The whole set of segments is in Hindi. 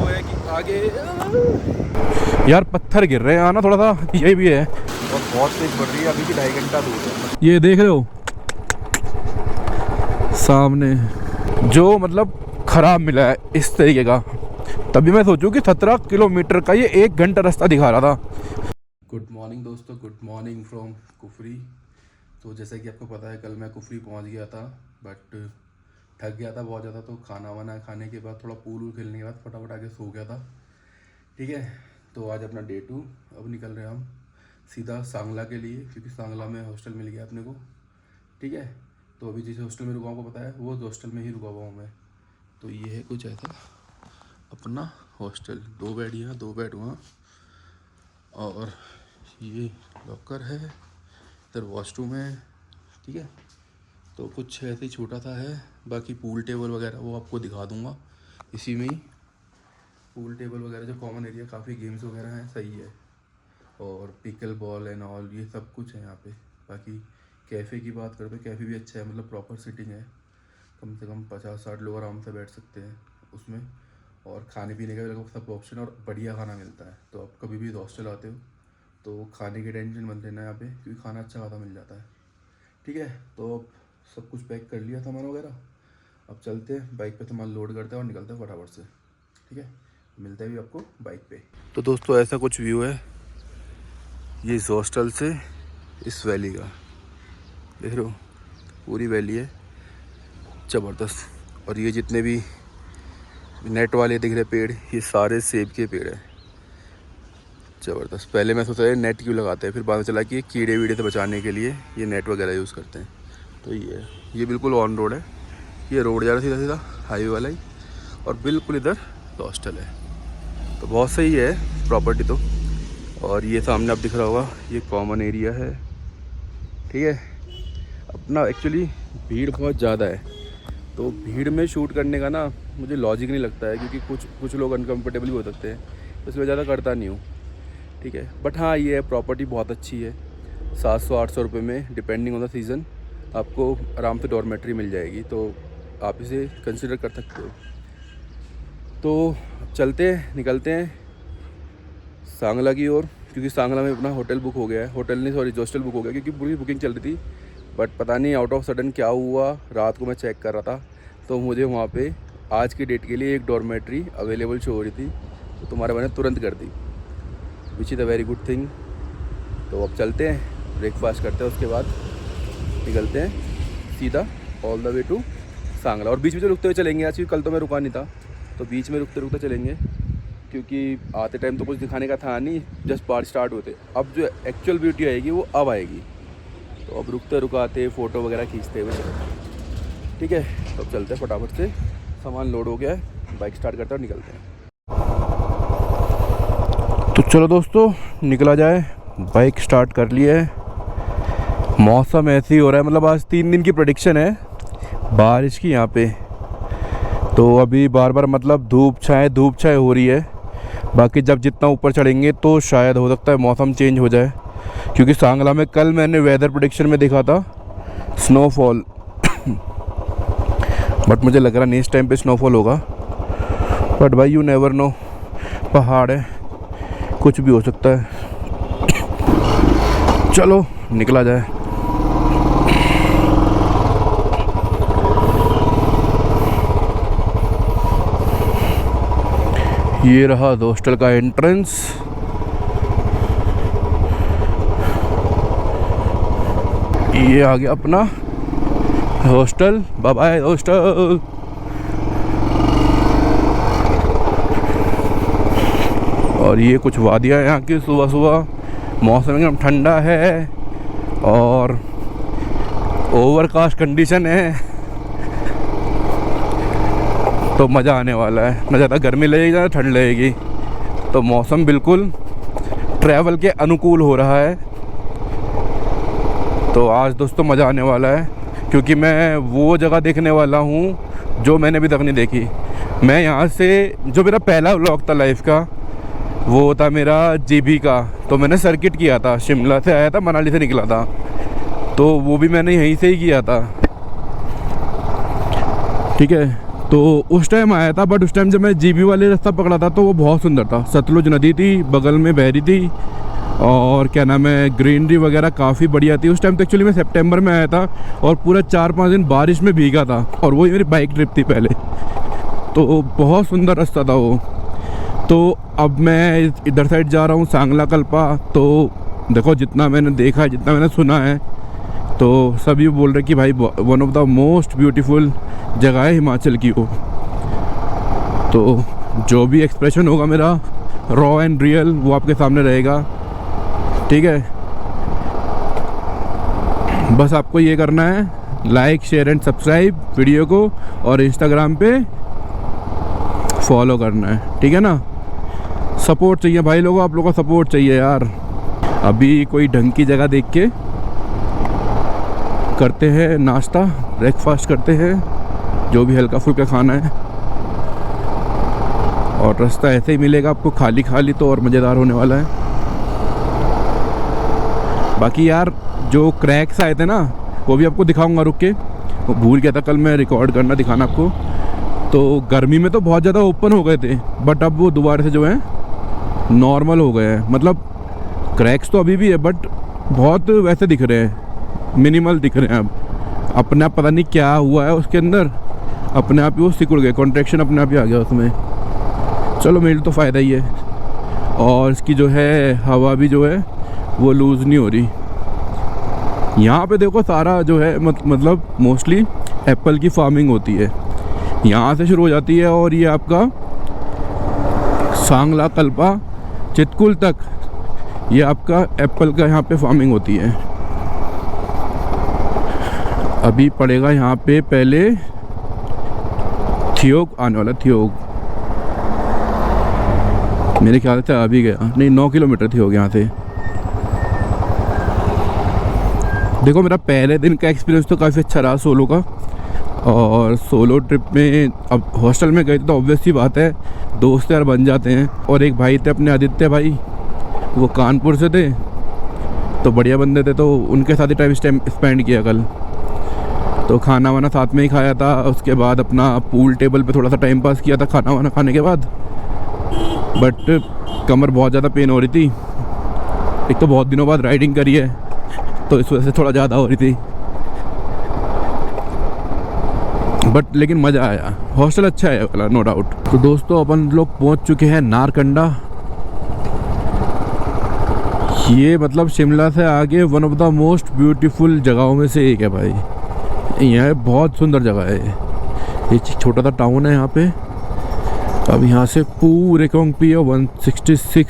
है कि आगे यार पत्थर गिर रहे हैं, आना थोड़ा सा यही भी है और बहुत तेज बढ़ रही है। अभी की 2.5 घंटा दूर है। ये देख रहे हो सामने जो मतलब खराब मिला है इस तरीके का, तभी मैं सोचूं कि 17 किलोमीटर का ये 1 घंटा रास्ता दिखा रहा था। गुड मॉर्निंग दोस्तों, गुड मॉर्निंग फ्रॉम कुफरी। तो जैसे कि आपको पता है कल मैं कुफरी पहुंच गया था, बट थक गया था बहुत ज़्यादा। तो खाना वाना खाने के बाद थोड़ा पूल खेलने के बाद फटाफट आके सो गया था। ठीक है, तो आज अपना डे 2। अब निकल रहे हैं हम सीधा सांगला के लिए, क्योंकि सांगला में हॉस्टल मिल गया अपने को। ठीक है, तो अभी जिस हॉस्टल में रुका हूँ को पता है, वो हॉस्टल में ही रुका हुआ हूँ मैं। तो ये है कुछ ऐसा अपना हॉस्टल, 2 बेड यहाँ 2 बेड वहाँ, और ये लॉकर है, इधर वॉशरूम है। ठीक है, तो कुछ ऐसे ही छोटा सा है। बाकी पूल टेबल वगैरह वो आपको दिखा दूंगा इसी में ही। पूल टेबल वगैरह जो कॉमन एरिया, काफ़ी गेम्स वगैरह हैं, सही है। और पिकल बॉल एंड ऑल ये सब कुछ है यहाँ पे। बाकी कैफ़े की बात करते हैं, कैफ़े भी अच्छा है, मतलब प्रॉपर सीटिंग है। कम से कम 50-60 लोग आराम से बैठ सकते हैं उसमें। और खाने पीने का भी लगभग सब ऑप्शन और बढ़िया खाना मिलता है। तो आप कभी भी हॉस्टल आते हो तो खाने की टेंशन मत लेना यहाँ पे, क्योंकि खाना अच्छा खासा मिल जाता है। ठीक है, तो अब सब कुछ पैक कर लिया सामान वगैरह, अब चलते हैं बाइक पे सामान लोड करते हैं और निकलते हैं फटाफट से। ठीक है, मिलते हैं भी आपको बाइक पे। तो दोस्तों ऐसा कुछ व्यू है ये इस हॉस्टल से इस वैली का, देख रहे हो पूरी वैली है, ज़बरदस्त। और ये जितने भी नेट वाले दिख रहे पेड़, ये सारे सेब के पेड़ हैं, ज़बरदस्त। पहले मैं सोचा नेट क्यों लगाते हैं, फिर बाद में चला कि कीड़े वीड़े से बचाने के लिए ये नेट वगैरह यूज़ करते हैं। तो ये बिल्कुल ऑन रोड है, ये रोड जा रहा सीधा सीधा हाईवे वाला ही, और बिल्कुल इधर हॉस्टल है। तो बहुत सही है प्रॉपर्टी तो। और ये सामने आप दिख रहा होगा ये कॉमन एरिया है। ठीक है, अपना एक्चुअली भीड़ बहुत ज़्यादा है, तो भीड़ में शूट करने का ना मुझे लॉजिक नहीं लगता है, क्योंकि कुछ लोग अनकम्फर्टेबल भी हो सकते हैं, तो इसलिए ज़्यादा करता नहीं हूँ। ठीक है, बट हाँ ये है प्रॉपर्टी बहुत अच्छी है। 700-800 रुपये में डिपेंडिंग ऑन द सीज़न आपको आराम से डॉर्मेट्री मिल जाएगी, तो आप इसे कंसिडर कर सकते हो। तो चलते हैं, निकलते हैं सांगला की ओर, क्योंकि सांगला में अपना होटल बुक हो गया है। होटल नहीं सॉरी, हॉस्टल बुक हो गया, क्योंकि पूरी बुकिंग चल रही थी। बट पता नहीं आउट ऑफ सडन क्या हुआ, रात को मैं चेक कर रहा था तो मुझे वहाँ पे आज की डेट के लिए एक डॉर्मेट्री अवेलेबल शो हो रही थी, तो तुम्हारे मैंने तुरंत कर दी, which is a very good thing. तो अब चलते हैं, ब्रेकफास्ट करते हैं, उसके बाद निकलते हैं सीधा all the way to Sangla. और बीच में रुकते हुए चलेंगे आज, क्योंकि कल तो मैं रुका नहीं था, तो बीच में रुकते रुकते चलेंगे, क्योंकि आते टाइम तो कुछ दिखाने का था नहीं, जस्ट पार्ट स्टार्ट होते। अब जो एक्चुअल ब्यूटी आएगी वो अब आएगी, तो अब रुकते रुकाते फ़ोटो वगैरह खींचते हुए चलेंगे। ठीक है, तो अब चलते हैं फटाफट से, सामान लोड हो गया है, बाइक स्टार्ट करते हैं और निकलते हैं। तो चलो दोस्तों निकला जाए, बाइक स्टार्ट कर लिए है। मौसम ऐसे ही हो रहा है, मतलब आज 3 दिन की प्रेडिक्शन है बारिश की यहाँ पे, तो अभी बार बार मतलब धूप छाए हो रही है। बाकी जब जितना ऊपर चढ़ेंगे तो शायद हो सकता है मौसम चेंज हो जाए, क्योंकि सांगला में कल मैंने वेदर प्रेडिक्शन में देखा था स्नोफॉल बट मुझे लग रहा नहीं इस टाइम पे स्नोफॉल होगा। बट भाई यू नेवर नो, पहाड़ है, कुछ भी हो सकता है। चलो निकला जाए। ये रहा हॉस्टल का एंट्रेंस। ये आ गया अपना हॉस्टल, बाय बाय हॉस्टल। और ये कुछ वादियाँ यहाँ की, सुबह सुबह मौसम एकदम ठंडा है और ओवरकास्ट कंडीशन है, तो मज़ा आने वाला है। ना ज़्यादा गर्मी लगेगी ना ठंड लगेगी, तो मौसम बिल्कुल ट्रैवल के अनुकूल हो रहा है। तो आज दोस्तों मज़ा आने वाला है, क्योंकि मैं वो जगह देखने वाला हूँ जो मैंने अभी तक नहीं देखी। मैं यहाँ से जो मेरा पहला व्लॉग था लाइफ का, वो था मेरा जीबी का, तो मैंने सर्किट किया था, शिमला से आया था, मनाली से निकला था, तो वो भी मैंने यहीं से ही किया था। ठीक है, तो उस टाइम आया था, बट उस टाइम जब मैं जीबी वाले रास्ता पकड़ा था तो वो बहुत सुंदर था। सतलुज नदी थी, बगल में बह रही थी, और क्या नाम है, ग्रीनरी वगैरह काफ़ी बढ़िया थी। उस टाइम तो एक्चुअली मैं सितंबर में आया था और पूरा 4-5 दिन बारिश में भीगा था, और वही मेरी बाइक ट्रिप थी पहले। तो बहुत सुंदर रास्ता था वो। तो अब मैं इधर साइड जा रहा हूँ, सांगला कल्पा। तो देखो, जितना मैंने देखा है, जितना मैंने सुना है, तो सभी बोल रहे कि भाई one of the most beautiful जगह है हिमाचल की वो। तो जो भी एक्सप्रेशन होगा मेरा, रॉ एंड रियल, वो आपके सामने रहेगा, ठीक है। बस आपको ये करना है, like share and subscribe video को, और इंस्टाग्राम पे फॉलो करना है, ठीक है ना। सपोर्ट चाहिए भाई लोगों, आप लोगों का सपोर्ट चाहिए यार। अभी कोई ढंग की जगह देख के करते हैं नाश्ता, ब्रेकफास्ट करते हैं, जो भी हल्का फुल्का खाना है। और रास्ता ऐसे ही मिलेगा आपको, खाली खाली, तो और मज़ेदार होने वाला है। बाकी यार जो क्रैक्स आए थे ना, वो भी आपको दिखाऊंगा रुक के। वो भूल गया था कल मैं रिकॉर्ड करना, दिखाना आपको। तो गर्मी में तो बहुत ज़्यादा ओपन हो गए थे, बट अब वो दोबारा से जो है नॉर्मल हो गए हैं। मतलब क्रैक्स तो अभी भी है, बट बहुत वैसे दिख रहे हैं, मिनिमल दिख रहे हैं। अब अपने आप पता नहीं क्या हुआ है उसके अंदर, अपने आप ही वो सिकुड़ गए, कॉन्ट्रैक्शन अपने आप ही आ गया उसमें। चलो मेरे तो फ़ायदा ही है। और इसकी जो है हवा भी जो है वो लूज़ नहीं हो रही। यहाँ पे देखो सारा जो है मतलब मोस्टली एप्पल की फार्मिंग होती है, यहाँ से शुरू हो जाती है, और ये आपका सांगला कल्पा चितकुल तक ये आपका एप्पल का यहाँ पे फार्मिंग होती है। अभी पड़ेगा यहाँ पे पहले थियोग आने वाला, थियोग मेरे ख्याल से अभी गया नहीं, 9 किलोमीटर थियोग यहाँ से। देखो मेरा पहले दिन का एक्सपीरियंस तो काफ़ी अच्छा रहा सोलो का। और सोलो ट्रिप में अब हॉस्टल में गए तो ऑब्वियस सी बात है दोस्त यार बन जाते हैं। और एक भाई थे अपने आदित्य भाई, वो कानपुर से थे, तो बढ़िया बंदे थे, तो उनके साथ ही टाइम स्पेंड किया कल। तो खाना वाना साथ में ही खाया था, उसके बाद अपना पूल टेबल पे थोड़ा सा टाइम पास किया था खाना वाना खाने के बाद। बट कमर बहुत ज़्यादा पेन हो रही थी, एक तो बहुत दिनों बाद राइडिंग करी है, तो इस वजह से थोड़ा ज़्यादा हो रही थी। बट लेकिन मज़ा आया, हॉस्टल अच्छा है वाला, नो डाउट। तो दोस्तों अपन लोग पहुंच चुके हैं नारकंडा। ये मतलब शिमला से आगे one of the most beautiful जगहों में से एक है भाई। यह बहुत सुंदर जगह है। ये छोटा सा टाउन है यहाँ पे। अब यहाँ से पूरे कोंगपी 166,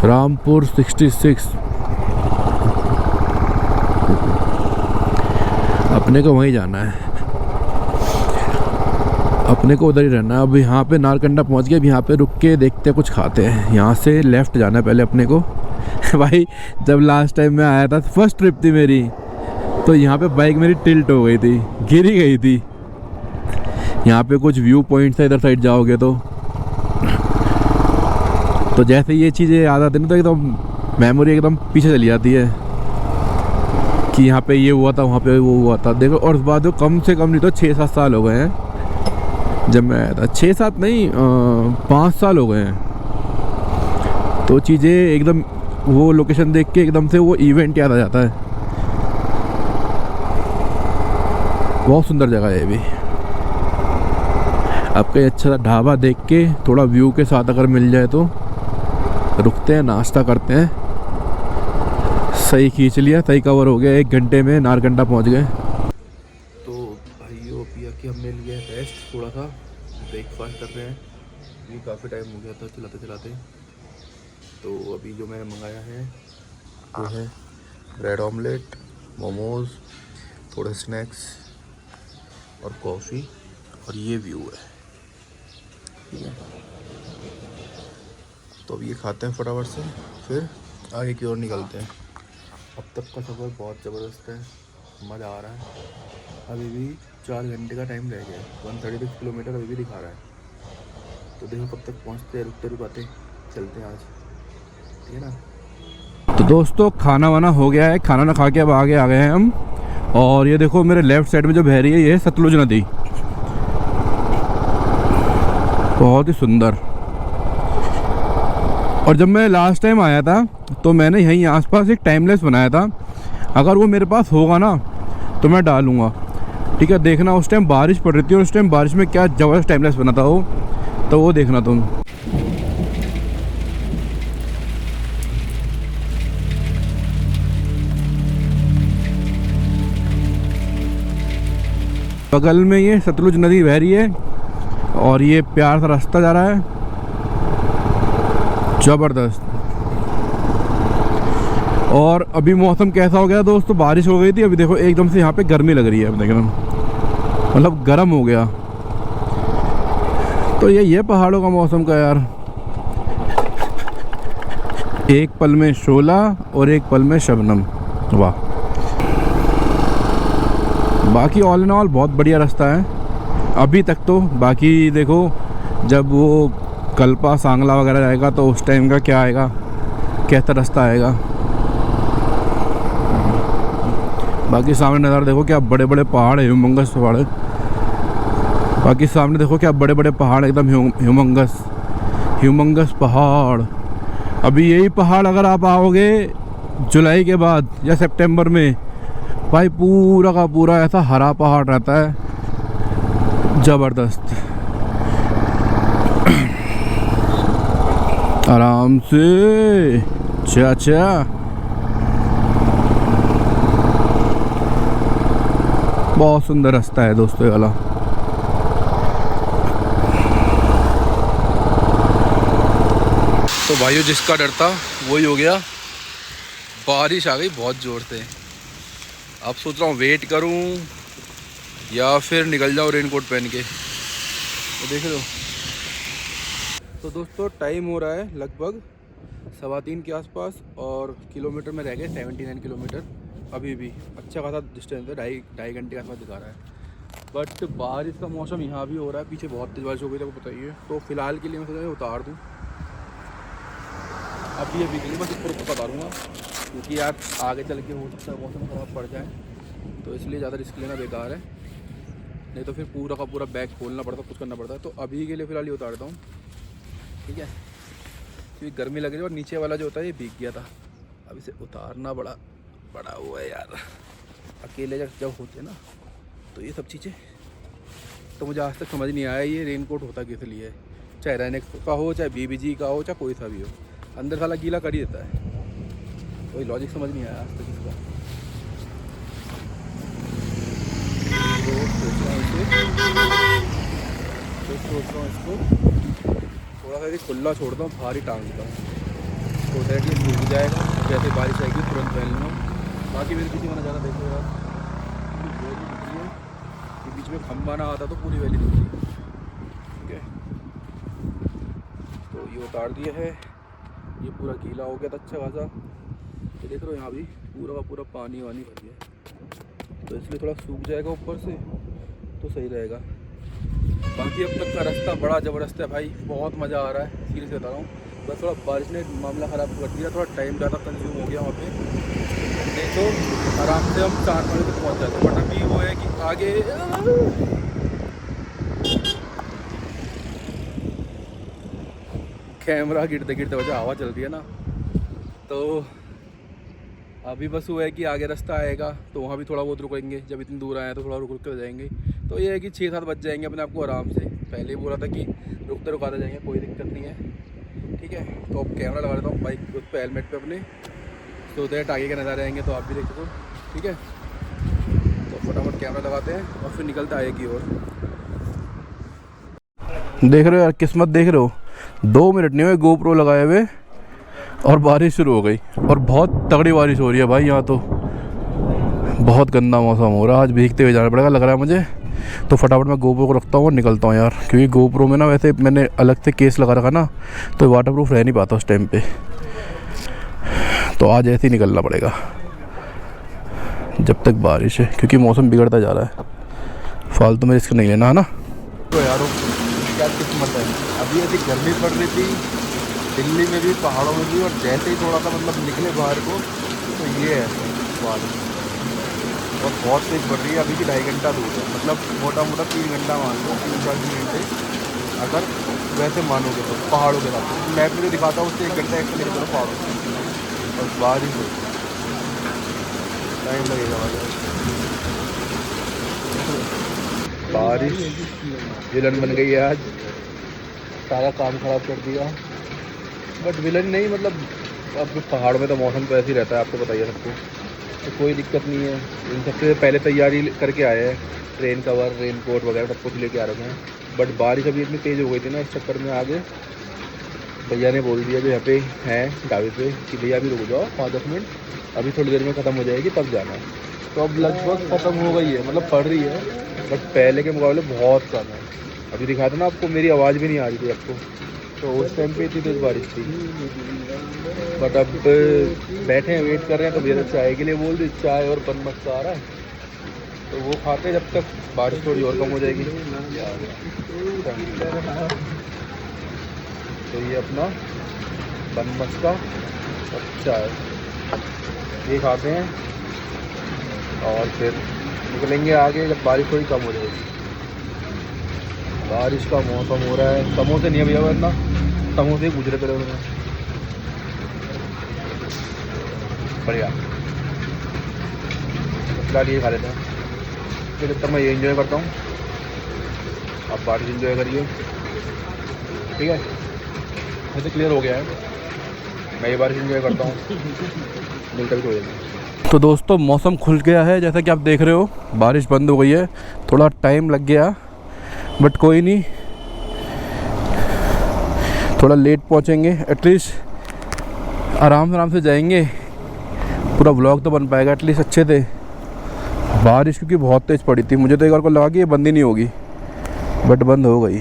रामपुर 66, अपने को वहीं जाना है, अपने को उधर ही रहना है। अब यहाँ पे नारकंडा पहुँच गए, अब यहाँ पे रुक के देखते हैं, कुछ खाते हैं। यहाँ से लेफ़्ट जाना है पहले अपने को। भाई जब लास्ट टाइम मैं आया था, फर्स्ट ट्रिप थी मेरी, तो यहाँ पे बाइक मेरी टिल्ट हो गई थी, गिर ही गई थी। यहाँ पे कुछ व्यू पॉइंट्स है, इधर साइड जाओगे तो जैसे ये चीज़ें याद आती है ना, तो एकदम मेमोरी एकदम पीछे चली जाती है कि यहाँ पे ये हुआ था, वहाँ पे वो हुआ था। देखो, और उस बाद कम से कम नहीं तो 6-7 साल हो गए हैं जब मैं आया था। 6-7 नहीं, 5 साल हो गए हैं। तो चीज़ें एकदम, वो लोकेशन देख के एकदम से वो इवेंट याद आ जाता है। बहुत सुंदर जगह है ये भी। आपका अच्छा सा ढाबा देख के, थोड़ा व्यू के साथ अगर मिल जाए तो रुकते हैं, नाश्ता करते हैं। सही खींच लिया, सही कवर हो गया, 1 घंटे में नारकंडा पहुंच गए। तो भाइयों पिया कि हमने लिया है रेस्ट, थोड़ा सा ब्रेकफास्ट कर रहे हैं। ये काफ़ी टाइम हो गया था चलाते चलाते। तो अभी जो मैंने मंगाया है वो है ब्रेड ऑमलेट, मोमोज़, थोड़े स्नैक्स और कॉफ़ी, और ये व्यू है, ठीक है। तो अब ये खाते हैं फटाफट से, फिर आगे की ओर निकलते हैं। अब तक का सफ़र बहुत ज़बरदस्त है, मज़ा आ रहा है। अभी भी 4 घंटे का टाइम रह गया है, 136 किलोमीटर अभी भी दिखा रहा है। तो देखो कब तक पहुँचते हैं, रुकते रुकाते चलते हैं आज, ठीक है ना। तो दोस्तों खाना वाना हो गया है, खाना ना खा के अब आगे आ गए हैं हम। और ये देखो मेरे लेफ़्ट साइड में जो बह रही है, ये सतलुज नदी। बहुत ही सुंदर। और जब मैं लास्ट टाइम आया था तो मैंने यहीं आसपास एक टाइमलेस बनाया था, अगर वो मेरे पास होगा ना तो मैं डालूँगा, ठीक है। देखना उस टाइम बारिश पड़ रही थी और उस टाइम बारिश में क्या ज़बरदस्त टाइमलेस बना था वो, तो वो देखना तुम। बगल में ये सतलुज नदी बह रही है और ये प्यार सा रास्ता जा रहा है, ज़बरदस्त। और अभी मौसम कैसा हो गया दोस्तों, बारिश हो गई थी, अभी देखो एकदम से यहाँ पे गर्मी लग रही है, अब देखना मतलब गर्म हो गया। तो ये पहाड़ों का मौसम का यार, एक पल में शोला और एक पल में शबनम, वाह। बाकी ऑल इन ऑल बहुत बढ़िया रास्ता है अभी तक तो। बाकी देखो जब वो कल्पा सांगला वगैरह जाएगा तो उस टाइम का क्या आएगा, कैसा रास्ता आएगा। बाकी सामने नज़ारा देखो क्या बड़े बड़े पहाड़ है, ह्यूमंगस पहाड़ है। बाकी सामने देखो क्या बड़े बड़े पहाड़, एकदम ह्यूमंगस पहाड़। अभी यही पहाड़ अगर आप आओगे जुलाई के बाद या सितंबर में, भाई पूरा का पूरा ऐसा हरा पहाड़ रहता है, ज़बरदस्त। आराम से चाचा। बहुत सुंदर रास्ता है दोस्तों वाला। तो भाइयों जिसका डर था वही हो गया, बारिश आ गई बहुत ज़ोर से। अब सोच रहा हूँ वेट करूँ या फिर निकल जाओ रेनकोट पहन के। तो देख लो। तो दोस्तों टाइम हो रहा है लगभग 3:15 के आसपास और किलोमीटर में रह गए 79 किलोमीटर। अभी भी अच्छा खासा डिस्टेंस है, ढाई घंटे के आसपास दिखा रहा है। बट बारिश का मौसम यहाँ भी हो रहा है, पीछे बहुत तेज बारिश हो गई, आपको बताइए। तो फिलहाल के लिए मैं सोचा उतार दूँ अभी के लिए, बस ऊपर बता दूँगा, क्योंकि यार आगे चल के हो सकता है मौसम ख़राब पड़ जाए, तो इसलिए ज़्यादा रिस्क लेना बेकार है। नहीं तो फिर पूरा का पूरा बैग खोलना पड़ता, कुछ करना पड़ता है। तो अभी के लिए फ़िलहाल ये उतारता हूँ, ठीक है, क्योंकि गर्मी लग रही है और नीचे वाला जो होता है ये भीग गया था। अब इसे उतारना बड़ा हुआ है यार। अकेले जब होते हैं ना तो ये सब चीज़ें, तो मुझे आज तक समझ नहीं आया ये रेनकोट होता किस लिए है। चाहे रेनेक्स का हो, चाहे BBG का हो, चाहे कोई सा भी हो, अंदर साला गीला कर ही देता है। कोई लॉजिक समझ नहीं आया आज तक इसका। तो सोच रहा हूँ इसको थोड़ा सा खुला छोड़ता हूँ, बाहर ही टांग देता हूँ, तो दैट ये सूख जाएगा। जैसे बारिश आएगी तुरंत पहन लूँगा। बाकी मेरे पीछे मैंने ज़्यादा देखो यार, वैली दिख रही है, ये बीच में खंबा ना आता तो पूरी वैली दिख रही है, ठीक है। तो ये उतार दिया है, ये पूरा गीला हो गया था अच्छा खासा। ये देख रहे हो यहाँ भी पूरा का पूरा पानी वानी भर गया, तो इसलिए थोड़ा सूख जाएगा ऊपर से तो सही रहेगा। बाकी अब तक का रास्ता बड़ा ज़बरदस्त है भाई, बहुत मज़ा आ रहा है, सीरियस बता रहा हूँ। बस थोड़ा बारिश ने मामला ख़राब कर दिया, थोड़ा टाइम ज़्यादा कंज्यूम हो गया वहाँ पे, नहीं तो आराम से हम 4 बजे तक पहुँच जाते। बट अभी वो है कि आगे कैमरा गिरते गिरते वजह हवा चल रही है ना, तो अभी बस वो है कि आगे रास्ता आएगा तो वहाँ भी थोड़ा बहुत रुकेंगे। जब इतनी दूर आए तो थोड़ा रुक कर जाएंगे। तो ये है कि 6-7 बज जाएंगे अपने आप को आराम से। पहले ही बोला था कि रुकते रुकाते जाएंगे, कोई दिक्कत नहीं है, ठीक है। तो अब कैमरा लगा देता हूँ बाइक उस पर हेलमेट पे अपने, तो दैट आगे के नज़ारे आएंगे तो आप भी देख सको, ठीक है। तो फटाफट कैमरा लगाते हैं और फिर निकलते आगे की ओर। देख रहे हो यार, किस्मत देख रहे हो, 2 मिनट नहीं हुए GoPro लगाए हुए और बारिश शुरू हो गई, और बहुत तगड़ी बारिश हो रही है भाई यहाँ तो। बहुत गंदा मौसम हो रहा है, आज भीगते हुए जाना पड़ेगा लग रहा है मुझे। तो फटाफट मैं GoPro को रखता हूँ और निकलता हूँ यार, क्योंकि GoPro में ना वैसे मैंने अलग से केस लगा रखा ना, तो वाटरप्रूफ रह नहीं पाता उस टाइम पे। तो आज ऐसे ही निकलना पड़ेगा जब तक बारिश है, क्योंकि मौसम बिगड़ता जा रहा है। फालतू में रिस्क नहीं लेना है ना। तो यारो क्या किस्मत है, अभी ऐसी गर्मी पड़ रही थी दिल्ली में भी, पहाड़ों में भी, और जैसे ही थोड़ा सा मतलब निकले बाहर को तो ये है बारिश, और बहुत तेज़ बढ़ रही है। अभी की 2.5 घंटा दूर है, मतलब मोटा मोटा 3 घंटा मान लो, 3-4 घंटे अगर वैसे मानोगे तो पहाड़ों के साथ मैप में जो दिखाता हूँ उससे 1 घंटा एक्स्ट्रा लेके चलो पहाड़ों से। और बारिश हो, टाइम लगेगा बारिश विलन बन गई है आज, सारा काम ख़राब कर दिया। बट विलन नहीं, मतलब अब पहाड़ में तो मौसम तो ऐसे ही रहता है, आपको बताइए सबको, तो कोई दिक्कत नहीं है। इन सबसे पहले तैयारी करके आए हैं, रेन कवर, रेन कोट वगैरह सब कुछ लेके आ रखे हैं। बट बारिश अभी इतनी तेज़ हो गई थी ना, इस चक्कर में आगे भैया ने बोल दिया जो यहाँ पे हैं ढाबे पे कि भैया अभी रुक जाओ 5-10 मिनट, अभी थोड़ी देर में ख़त्म हो जाएगी तब जाना है। तो अब लगभग ख़त्म हो गई है, मतलब पड़ रही है, बट पहले के मुकाबले बहुत कम है। अभी दिखा था ना आपको, मेरी आवाज़ भी नहीं आ रही थी आपको, तो उस टाइम पे इतनी तेज़ बारिश थी। बट अब बैठे हैं, वेट कर रहे हैं, तो भैया चाय के लिए बोल दी, चाय और बन मस्का आ रहा है, तो वो खाते हैं जब तक बारिश थोड़ी और कम हो जाएगी। तो ये अपना बन मस्का और चाय ये खाते हैं और फिर निकलेंगे आगे जब बारिश थोड़ी कम हो जाएगी। बारिश का मौसम हो रहा है। समोसे नहीं है भैया, वरना समोसे ही पूछ रहे थे उन्होंने। बढ़िया, फिलहाल ये खा लेते हैं, फिर तब मैं ये एंजॉय करता हूँ, आप बारिश एंजॉय करिए, ठीक है। वैसे क्लियर हो गया है, मैं ये बारिश एंजॉय करता हूँ, मिलकर भी हो जाएगी। तो दोस्तों मौसम खुल गया है, जैसा कि आप देख रहे हो, बारिश बंद हो गई है। थोड़ा टाइम लग गया बट कोई नहीं, थोड़ा लेट पहुँचेंगे, एटलीस्ट आराम से जाएंगे, पूरा व्लॉग तो बन पाएगा एटलीस्ट अच्छे से। बारिश क्योंकि बहुत तेज़ पड़ी थी, मुझे तो एक बार को लगा कि ये बंद ही नहीं होगी, बट बंद हो गई।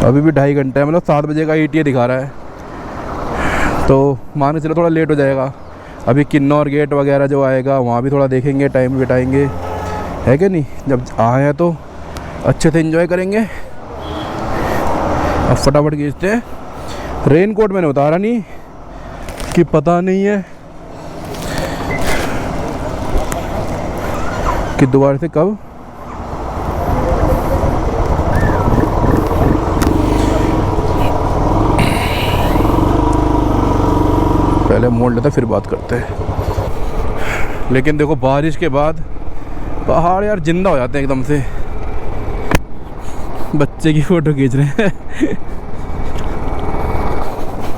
अभी भी 2.5 घंटा है, मतलब 7 बजे का ETA दिखा रहा है, तो मान के चलो थोड़ा लेट हो जाएगा। अभी किन्नौर गेट वगैरह जो आएगा वहाँ भी थोड़ा देखेंगे, टाइम बिताएंगे, है कि नहीं। जब आए हैं तो अच्छे से एंजॉय करेंगे। अब फटाफट खींचते हैं। रेन कोट मैंने उतारा नहीं कि पता नहीं है कि दोबारा से कब पहले मोड़ लेते फिर बात करते हैं। लेकिन देखो बारिश के बाद पहाड़ यार जिंदा हो जाते हैं एकदम से। बच्चे की फ़ोटो खींच रहे हैं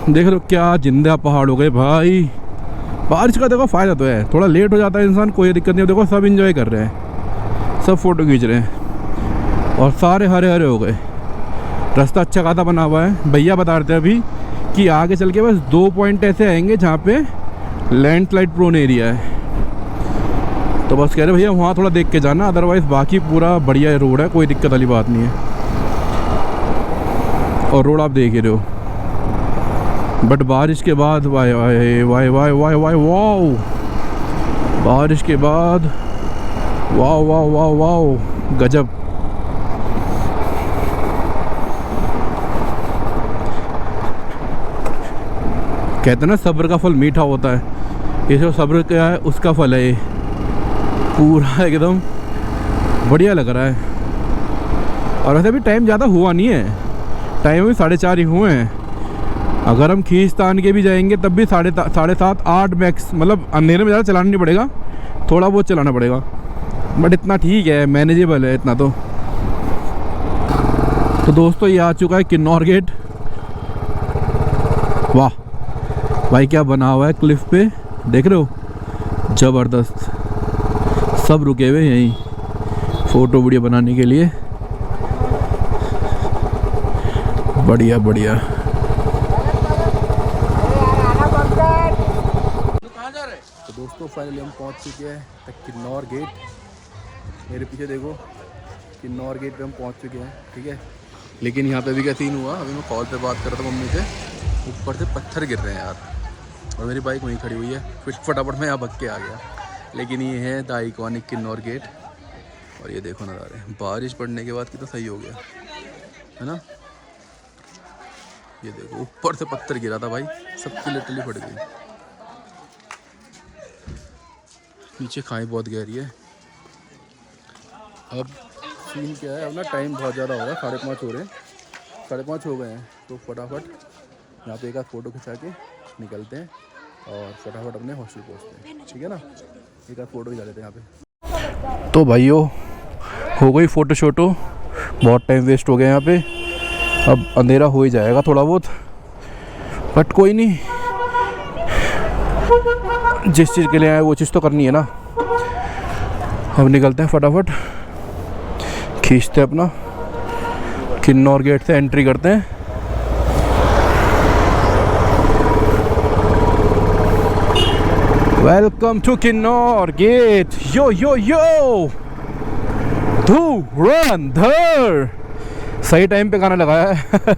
देख लो क्या जिंदा पहाड़ हो गए भाई। बारिश का देखो फ़ायदा तो है, थोड़ा लेट हो जाता है इंसान, कोई दिक्कत नहीं। देखो सब एंजॉय कर रहे हैं, सब फ़ोटो खींच रहे हैं और सारे हरे हरे हो गए। रास्ता अच्छा खासा बना हुआ है। भैया बता रहे थे अभी कि आगे चल के बस 2 पॉइंट ऐसे आएंगे जहाँ पे लैंडस्लाइड प्रोन एरिया है, तो बस कह रहे भैया वहाँ थोड़ा देख के जाना, अदरवाइज़ बाकी पूरा बढ़िया रोड है, कोई दिक्कत वाली बात नहीं है। और रोड आप देख ही रहे हो। बट बारिश के बाद वाह वाह वाह वाह वाह वाह वाह, बारिश के बाद वाह वाह वाह वाह गजब। कहते हैं ना सब्र का फल मीठा होता है, ये जो सब्र क्या है उसका फल है ये। पूरा एकदम बढ़िया लग रहा है। और वैसे भी टाइम ज़्यादा हुआ नहीं है, टाइम अभी 4:30 ही हुए हैं। अगर हम खींच तान के भी जाएंगे तब भी 7:30 8 मैक्स, मतलब अंधेरे में ज़्यादा चलाना नहीं पड़ेगा, थोड़ा बहुत चलाना पड़ेगा, बट इतना ठीक है, मैनेजेबल है इतना तो। दोस्तों ये आ चुका है किन्नौर गेट। वाह भाई क्या बना हुआ है क्लिफ पे, देख रहे हो, ज़बरदस्त। सब रुके हुए यहीं फ़ोटो वीडियो बनाने के लिए, बढ़िया बढ़िया। तो दोस्तों फाइनली हम पहुंच चुके हैं किन्नौर गेट। मेरे पीछे देखो किन्नौर गेट पे हम पहुंच चुके हैं, ठीक है। लेकिन यहाँ पे भी क्या सीन हुआ, अभी मैं कॉल पे बात कर रहा था मम्मी से, ऊपर से पत्थर गिर रहे हैं यार, और मेरी बाइक वहीं खड़ी हुई है, फिर फटाफट मैं यहाँ भग के आ गया। लेकिन ये है द आइकॉनिक किन्नौर गेट, और ये देखो नज़ारे। बारिश पड़ने के बाद कितना सही हो गया है ना। ये देखो ऊपर से पत्थर गिरा था भाई, सबकी लिटरली फट गई। नीचे खाई बहुत गहरी है। अब सीन क्या है, अब ना टाइम बहुत ज़्यादा हो रहा है, 5:30 हो रहे हैं, 5:30 हो गए हैं, तो फटाफट यहाँ पे एक आध फ़ोटो खिंचा के निकलते हैं और फटाफट अपने हॉस्टल पहुँचते हैं, ठीक है ना। एक आध फ़ोटो खिंचा लेते हैं यहाँ पे। तो भाइयों हो गई फ़ोटो शोटो, बहुत टाइम वेस्ट हो गया यहाँ पे। अब अंधेरा हो ही जाएगा थोड़ा बहुत, बट कोई नहीं, जिस चीज़ के लिए आए वो चीज़ तो करनी है ना। अब निकलते हैं फटाफट, खींचते हैं अपना, किन्नौर गेट से एंट्री करते हैं। Welcome to Kinnaur gate. Yo yo yo धुरंधर, सही टाइम पे गाना लगाया है।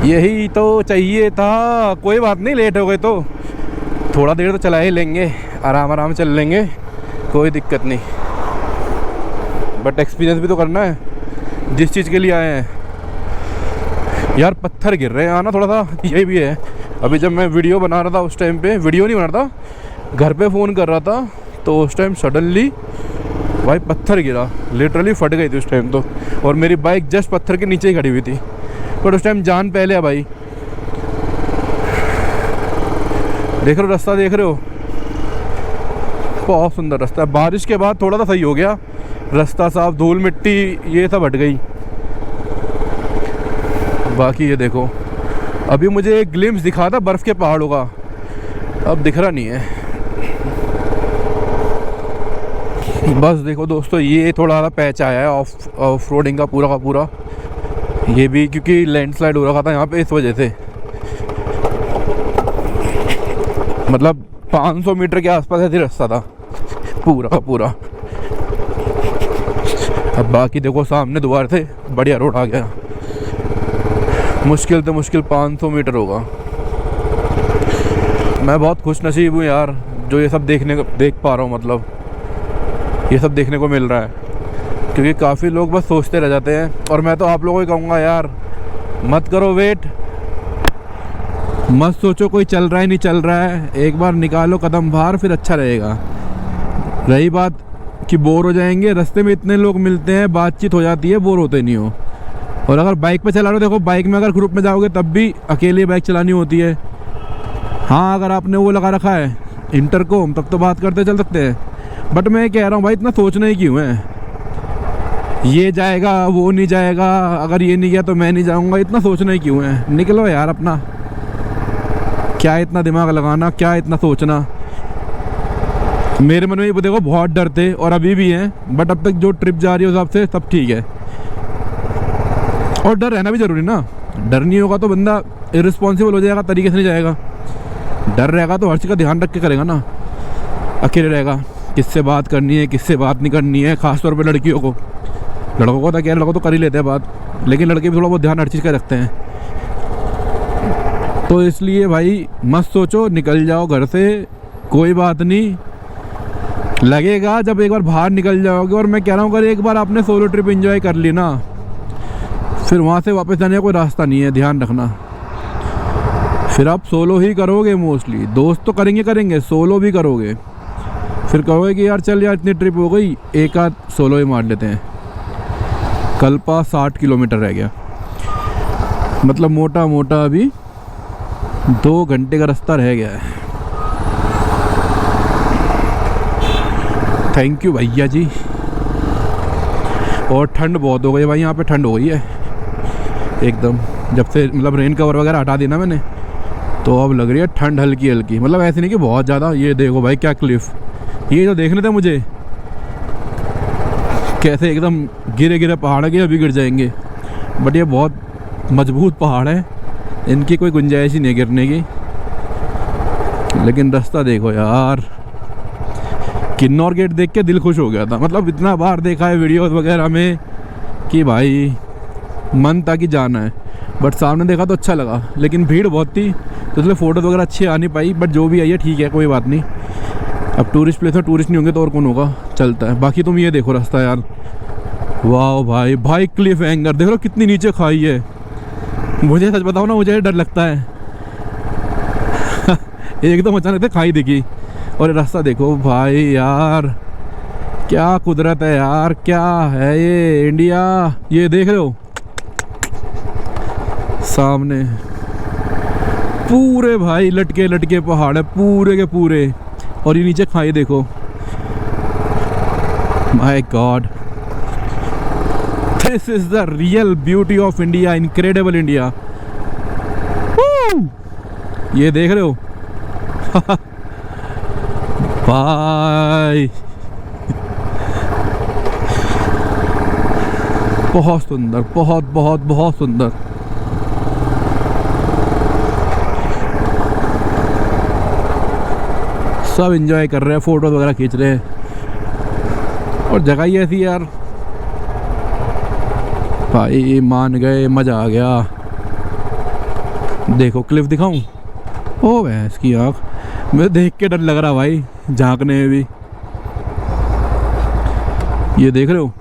यही तो चाहिए था। कोई बात नहीं, लेट हो गए तो थोड़ा देर तो चला ही लेंगे, आराम आराम चल लेंगे, कोई दिक्कत नहीं। बट एक्सपीरियंस भी तो करना है जिस चीज़ के लिए आए हैं। यार पत्थर गिर रहे हैं यहाँ ना थोड़ा सा, यही भी है। अभी जब मैं वीडियो बना रहा था उस टाइम पे, वीडियो नहीं बना रहा था, घर पे फ़ोन कर रहा था, तो उस टाइम सडनली भाई पत्थर गिरा, लिटरली फट गई थी उस टाइम तो। और मेरी बाइक जस्ट पत्थर के नीचे ही खड़ी हुई थी, पर उस टाइम जान पहले है भाई। देख रहे हो रास्ता, देख रहे हो, बहुत सुंदर रास्ता है। बारिश के बाद थोड़ा सा सही हो गया रास्ता, साफ, धूल मिट्टी ये सब हट गई। बाकी ये देखो, अभी मुझे एक ग्लिम्स दिखा था बर्फ़ के पहाड़ों का, अब दिख रहा नहीं है। बस देखो दोस्तों, ये थोड़ा सा पैच आया है ऑफ रोडिंग का पूरा, ये भी क्योंकि लैंडस्लाइड हो रखा था यहाँ पे, इस वजह से। मतलब 500 मीटर के आसपास ऐसे रास्ता था पूरा का पूरा। अब बाकी देखो सामने दोबारा से बढ़िया रोड आ गया। मुश्किल तो मुश्किल 500 मीटर होगा। मैं बहुत खुश नसीब हूँ यार, जो ये सब देख पा रहा हूँ, मतलब ये सब देखने को मिल रहा है। क्योंकि काफ़ी लोग बस सोचते रह जाते हैं, और मैं तो आप लोगों को कहूँगा यार, मत करो वेट, मत सोचो कोई चल रहा है नहीं चल रहा है, एक बार निकालो कदम बाहर, फिर अच्छा रहेगा। रही बात कि बोर हो जाएंगे, रास्ते में इतने लोग मिलते हैं, बातचीत हो जाती है, बोर होते नहीं हो। और अगर बाइक पे चला रहे हो, देखो बाइक में अगर ग्रुप में जाओगे तब भी अकेले बाइक चलानी होती है। हाँ, अगर आपने वो लगा रखा है इंटरकॉम, तब तो बात करते चल सकते हैं। बट मैं कह रहा हूँ भाई, इतना सोचना ही क्यों है, ये जाएगा वो नहीं जाएगा, अगर ये नहीं गया तो मैं नहीं जाऊँगा, इतना सोचना ही क्यों है। निकलो यार अपना, क्या इतना दिमाग लगाना, क्या इतना सोचना। मेरे मन में ये देखो बहुत डर थे और अभी भी हैं, बट अब तक जो ट्रिप जा रही है उस हिसाब से सब ठीक है। और डर रहना भी ज़रूरी ना, डर नहीं होगा तो बंदा इर्रिस्पॉन्सिबल हो जाएगा, तरीके से नहीं जाएगा। डर रहेगा तो हर चीज़ का ध्यान रख के करेगा ना। अकेले रहेगा, किससे बात करनी है किससे बात नहीं करनी है, ख़ासतौर पर लड़कियों को। लड़कों को तो क्या, लड़कों तो कर ही लेते हैं बात, लेकिन लड़के भी थोड़ा बहुत ध्यान हर चीज़ का रखते हैं। तो इसलिए भाई मत सोचो, निकल जाओ घर से, कोई बात नहीं, लगेगा जब एक बार बाहर निकल जाओगे। और मैं कह रहा हूँ, अगर एक बार आपने सोलो ट्रिप एंजॉय कर ली ना, फिर वहाँ से वापस जाने का कोई रास्ता नहीं है, ध्यान रखना। फिर आप सोलो ही करोगे मोस्टली, दोस्त तो करेंगे, सोलो भी करोगे। फिर कहोगे कि यार चल यार इतनी ट्रिप हो गई, एक आध सोलो ही मार लेते हैं। कल्पा 60 किलोमीटर रह गया, मतलब मोटा मोटा अभी 2 घंटे का रास्ता रह गया है। थैंक यू भैया जी। और ठंड बहुत हो गई भाई, यहाँ पे ठंड हो गई है एकदम। जब से मतलब रेन कवर वगैरह हटा देना मैंने, तो अब लग रही है ठंड हल्की हल्की, मतलब ऐसे नहीं कि बहुत ज़्यादा। ये देखो भाई क्या क्लिफ, ये जो देखने थे मुझे कैसे एकदम गिरे गिरे पहाड़ है कि अभी गिर जाएंगे, बट ये बहुत मजबूत पहाड़ है, इनकी कोई गुंजाइश ही नहीं गिरने की। लेकिन रास्ता देखो यार, किन्नौर गेट देख के दिल खुश हो गया था। मतलब इतना बार देखा है वीडियोस वगैरह में कि भाई मन था कि जाना है, बट सामने देखा तो अच्छा लगा। लेकिन भीड़ बहुत थी तो इसलिए फ़ोटोज़ वगैरह अच्छी आ नहीं पाई, बट जो भी आई है ठीक है, कोई बात नहीं। अब टूरिस्ट प्लेस है, टूरिस्ट नहीं होंगे तो और कौन होगा, चलता है। बाकी तुम ये देखो रास्ता यार, वाह भाई भाई, क्लिफ एंगर देख लो कितनी नीचे खाई है। मुझे सच बताओ ना, मुझे डर लगता है। एकदम अचानक से खाई दिखी, और रास्ता देखो भाई यार, क्या कुदरत है यार, क्या है ये इंडिया। ये देख रहे हो, सामने पूरे भाई लटके लटके पहाड़ है पूरे के पूरे, और ये नीचे खाई देखो। My God, this is the real beauty of India, incredible India. ये देख रहे हो भाई, बहुत सुंदर, बहुत बहुत बहुत सुंदर। सब एंजॉय कर रहे हैं, फोटो वगैरह खींच रहे हैं, और जगह ही ऐसी यार भाई, मान गए, मजा आ गया। देखो क्लिफ दिखाऊं, ओ भैंस की आँख, मुझे देख के डर लग रहा भाई झांकने में भी। ये देख रहे हो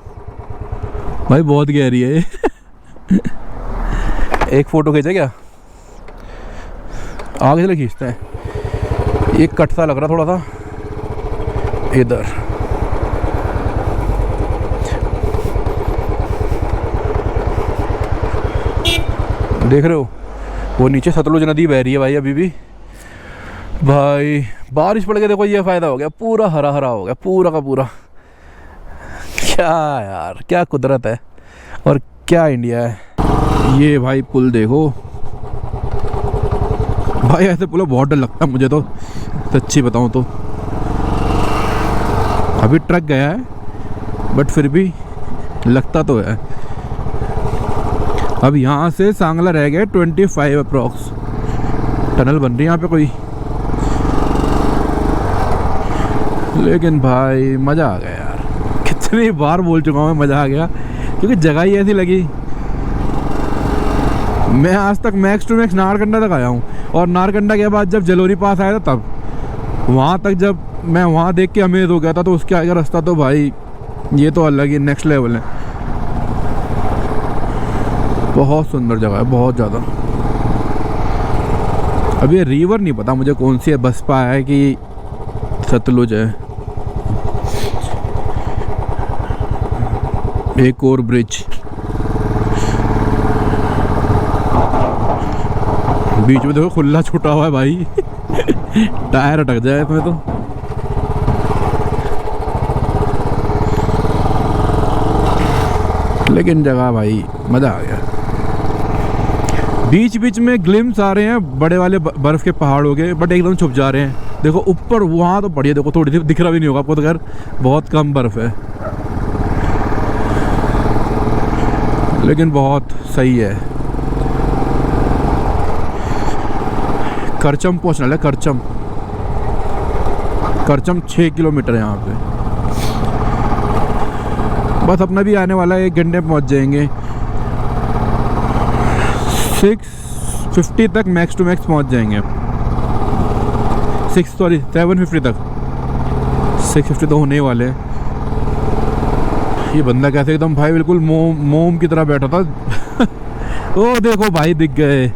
भाई, बहुत गहरी है एक फोटो खींचे क्या, आगे से खींचते हैं। एक कट सा लग रहा थोड़ा सा इधर। देख रहे हो वो नीचे सतलुज नदी बह रही है भाई अभी भी। भाई बारिश पड़ के देखो, ये फ़ायदा हो गया, पूरा हरा हरा हो गया पूरा का पूरा। क्या यार, क्या कुदरत है और क्या इंडिया है। ये भाई पुल देखो भाई, ऐसे पुल बहुत डर लगता है मुझे तो, सच्ची बताऊं तो। अभी ट्रक गया है बट फिर भी लगता तो है। अब यहाँ से सांगला रह गए 25 अप्रॉक्स। टनल बन रही है यहाँ पे कोई, लेकिन भाई मज़ा आ गया यार। कितनी बार बोल चुका हूँ मैं, मज़ा आ गया, क्योंकि जगह ही ऐसी लगी। मैं आज तक मैक्स टू मैक्स नारकंडा तक आया हूँ, और नारकंडा के बाद जब जलोरी पास आया था तब वहाँ तक जब मैं वहाँ देख के अमेज हो गया था, तो उसके आगे रास्ता तो भाई ये तो अलग ही नेक्स्ट लेवल है। बहुत सुंदर जगह है, बहुत ज़्यादा। अब ये रिवर नहीं पता मुझे कौन सी है, बसपा है कि सतलुज है। एक और ब्रिज, बीच में देखो खुला छूटा हुआ है भाई टायर अटक जाए इसमें तो। लेकिन जगह भाई मज़ा आ गया। बीच बीच में ग्लिम्स आ रहे हैं बड़े वाले बर्फ़ के पहाड़ों के, बट एकदम छुप जा रहे हैं। देखो ऊपर वहाँ तो बढ़िया, देखो थोड़ी सी दिख रहा भी नहीं होगा आपको, तो खैर बहुत कम बर्फ़ है, लेकिन बहुत सही है। करचम पहुँचना है, करचम 6 किलोमीटर है यहाँ पे। बस अपना भी आने वाला है, 1 घंटे पहुँच जाएंगे। 650 तक मैक्स टू मैक्स पहुँच जाएंगे। 750 तक, 650 तो होने वाले हैं। ये बंदा कैसे एकदम भाई बिल्कुल मोम की तरह बैठा था ओ देखो भाई दिख गए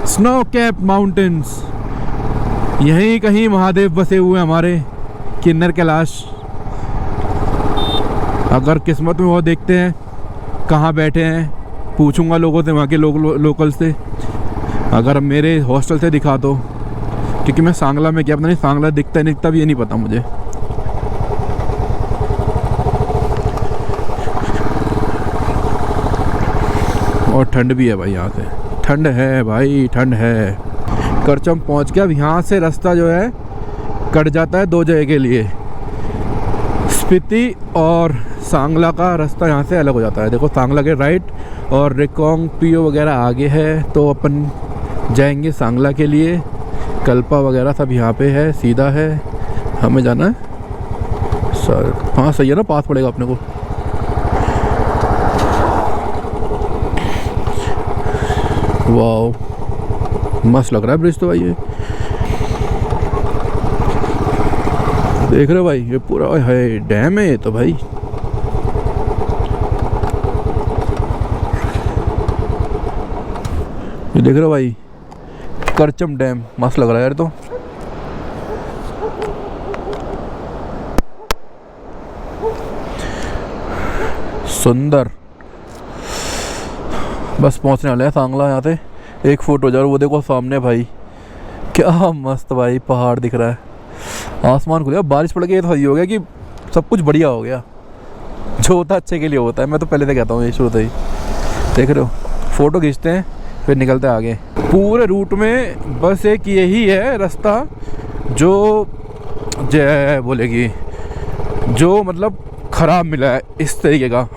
स्नो कैप माउंटेन्स। यहीं कहीं महादेव बसे हुए हमारे, किन्नर कैलाश। अगर किस्मत में वो देखते हैं कहाँ बैठे हैं, पूछूंगा लोगों से, वहाँ के लोकल से, अगर मेरे हॉस्टल से दिखा दो, क्योंकि मैं सांगला में क्या पता नहीं सांगला दिखता है नहीं दिखता भी ये नहीं पता मुझे। और ठंड भी है भाई, यहाँ से ठंड है भाई, ठंड है। करचम पहुँच गया। अब यहाँ से रास्ता जो है कट जाता है 2 जगह के लिए, स्पीति और सांगला का रास्ता यहाँ से अलग हो जाता है। देखो सांगला के राइट और रिकोंग पियो वगैरह आगे है, तो अपन जाएंगे सांगला के लिए। कल्पा वगैरह सब यहाँ पे है, सीधा है, हमें जाना है सर। हाँ सही है ना, पास पड़ेगा अपने को। वाह मस्त लग रहा है ब्रिज तो भाई। ये देख रहे हो भाई, ये पूरा है डैम है ये तो भाई। ये देख रहे हो भाई, करचम डैम मस्त लग रहा है यार। तो सुंदर। बस पहुंचने वाले हैं सांगला। यहाँ से एक फुट हो जाए, वो देखो सामने भाई क्या मस्त भाई पहाड़ दिख रहा है। आसमान खुल गया, बारिश पड़ गई तो सही हो गया कि सब कुछ बढ़िया हो गया। जो होता है अच्छे के लिए होता है, मैं तो पहले से कहता हूँ ये शुरू से ही। देख रहे हो, फ़ोटो खींचते हैं फिर निकलते हैं आगे। पूरे रूट में बस एक यही है रास्ता जो जय बोलेगी, जो मतलब ख़राब मिला है इस तरीके का।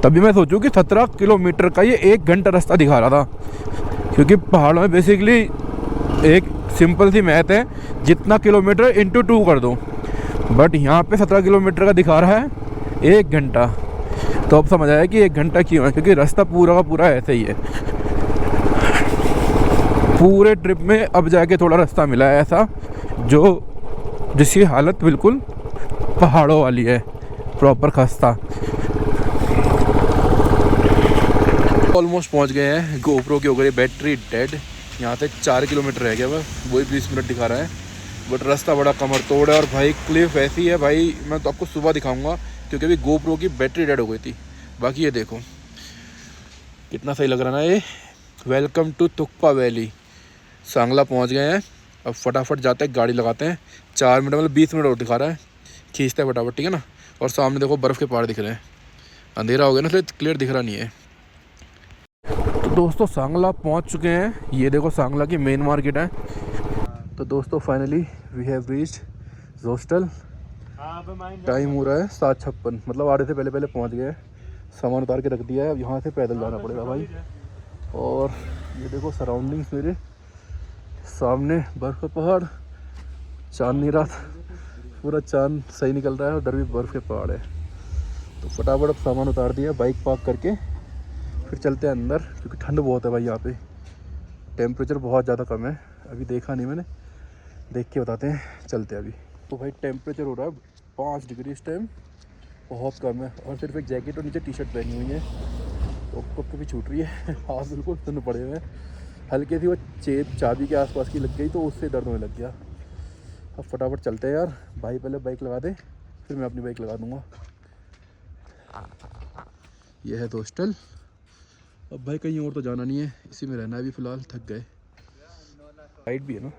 तभी मैं सोचूं कि 17 किलोमीटर का ये 1 घंटा रास्ता दिखा रहा था, क्योंकि पहाड़ों में बेसिकली एक सिंपल सी मैथ है, जितना किलोमीटर इंटू 2 कर दो। बट यहाँ पे 17 किलोमीटर का दिखा रहा है 1 घंटा। तो अब समझ आया कि 1 घंटा क्यों है, क्योंकि रास्ता पूरा का पूरा ऐसे ही है। पूरे ट्रिप में अब जाके थोड़ा रास्ता मिला है ऐसा जिसकी हालत बिल्कुल पहाड़ों वाली है, प्रॉपर खस्ता। ऑलमोस्ट पहुंच गए हैं। गोप्रो की हो गई बैटरी डेड। यहाँ से 4 किलोमीटर रह गया, बस वही 20 मिनट दिखा रहा है। बट रास्ता बड़ा कमर तोड़ है और भाई क्लिफ ऐसी है भाई, मैं तो आपको सुबह दिखाऊंगा, क्योंकि अभी गोप्रो की बैटरी डेड हो गई थी। बाकी ये देखो कितना सही लग रहा ना ये। Welcome to Tukpa valley. Sangla पहुँच गए हैं। अब फटाफट जाते हैं, गाड़ी लगाते हैं। 4 मिनट मतलब 20 मिनट और दिखा रहा है, खींचते हैं फटाफट, ठीक है ना। और सामने देखो बर्फ़ के पहाड़ दिख रहे हैं। अंधेरा हो गया ना, इसलिए क्लियर दिख रहा नहीं है। तो दोस्तों सांगला पहुंच चुके हैं। ये देखो सांगला की मेन मार्केट है। तो दोस्तों finally we have reached Zostel. Time हो रहा है 7:56, मतलब आधे से पहले पहले पहुंच गए। सामान उतार के रख दिया है, अब यहाँ से पैदल जाना पड़ेगा भाई। और ये देखो सराउंडिंग्स मेरे सामने, बर्फ़ का पहाड़, चांदनी रात, पूरा चांद सही निकल रहा है, और उधर भी बर्फ़ के पहाड़ है। तो फटाफट अब सामान उतार दिया, बाइक पार्क करके फिर चलते हैं अंदर, क्योंकि ठंड बहुत है भाई। यहाँ पे टेम्परेचर बहुत ज़्यादा कम है, अभी देखा नहीं मैंने, देख के बताते हैं। चलते हैं अभी। तो भाई टेम्परेचर हो रहा है 5 डिग्री इस टाइम, बहुत कम है। और सिर्फ एक जैकेट और नीचे टी शर्ट पहनी हुई है, तो कब कभी छूट रही है। हाथ बिल्कुल सुन पड़े हुए हैं। हल्के सी वो चाबी के आसपास की लग गई, तो उससे दर्द होने लग गया। अब फटाफट चलते हैं यार। भाई पहले बाइक लगा दे, फिर मैं अपनी बाइक लगा दूँगा। यह है हॉस्टल। अब भाई कहीं और तो जाना नहीं है, इसी में रहना है अभी फ़िलहाल, थक गए। लाइट भी है ना।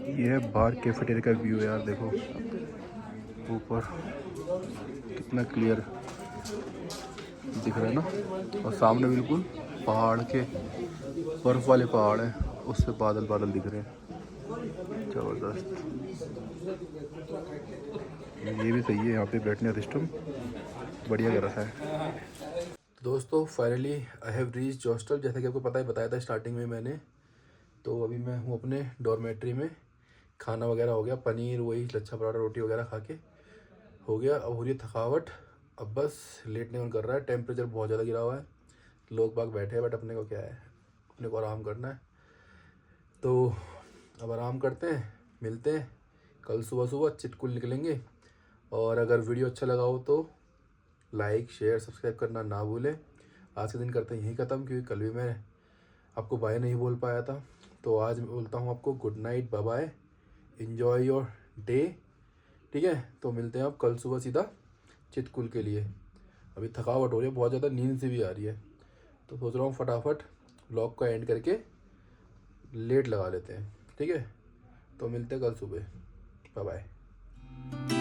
ये है बाहर कैफेटेरिया का व्यू यार, देखो ऊपर कितना क्लियर दिख रहा है ना। और सामने बिल्कुल पहाड़ के, बर्फ़ वाले पहाड़ हैं, उससे बादल बादल दिख रहे हैं, ज़बरदस्त। ये भी सही है, यहाँ पे बैठने का सिस्टम बढ़िया कर रखा है। दोस्तों finally I have reached hostel. जैसा कि आपको पता है, बताया था स्टार्टिंग में मैंने। तो अभी मैं हूँ अपने डॉर्मेट्री में। खाना वगैरह हो गया, पनीर वही लच्छा पराठा रोटी वगैरह खा के हो गया। अब हो रही है थकावट, अब बस लेटने मन कर रहा है। टेम्परेचर बहुत ज़्यादा गिरा हुआ है, लोग बाग बैठे हैं, बट अपने को क्या है, अपने को आराम करना है। तो अब आराम करते हैं, मिलते हैं कल सुबह सुबह, चितकुल निकलेंगे। और अगर वीडियो अच्छा लगा हो तो लाइक शेयर सब्सक्राइब करना ना भूलें। आज के दिन करते हैं यहीं ख़त्म, क्योंकि कल भी मैं आपको बाय नहीं बोल पाया था। तो आज मैं बोलता हूँ आपको good night, bye bye, enjoy your day, ठीक है। तो मिलते हैं आप कल सुबह सीधा चितकुल के लिए। अभी थकावट हो रही है बहुत ज़्यादा, नींद से भी आ रही है, तो सोच रहा हूँ फटाफट व्लॉग को एंड करके लेट लगा लेते हैं, ठीक है। तो मिलते हैं कल सुबह, बाय बाय।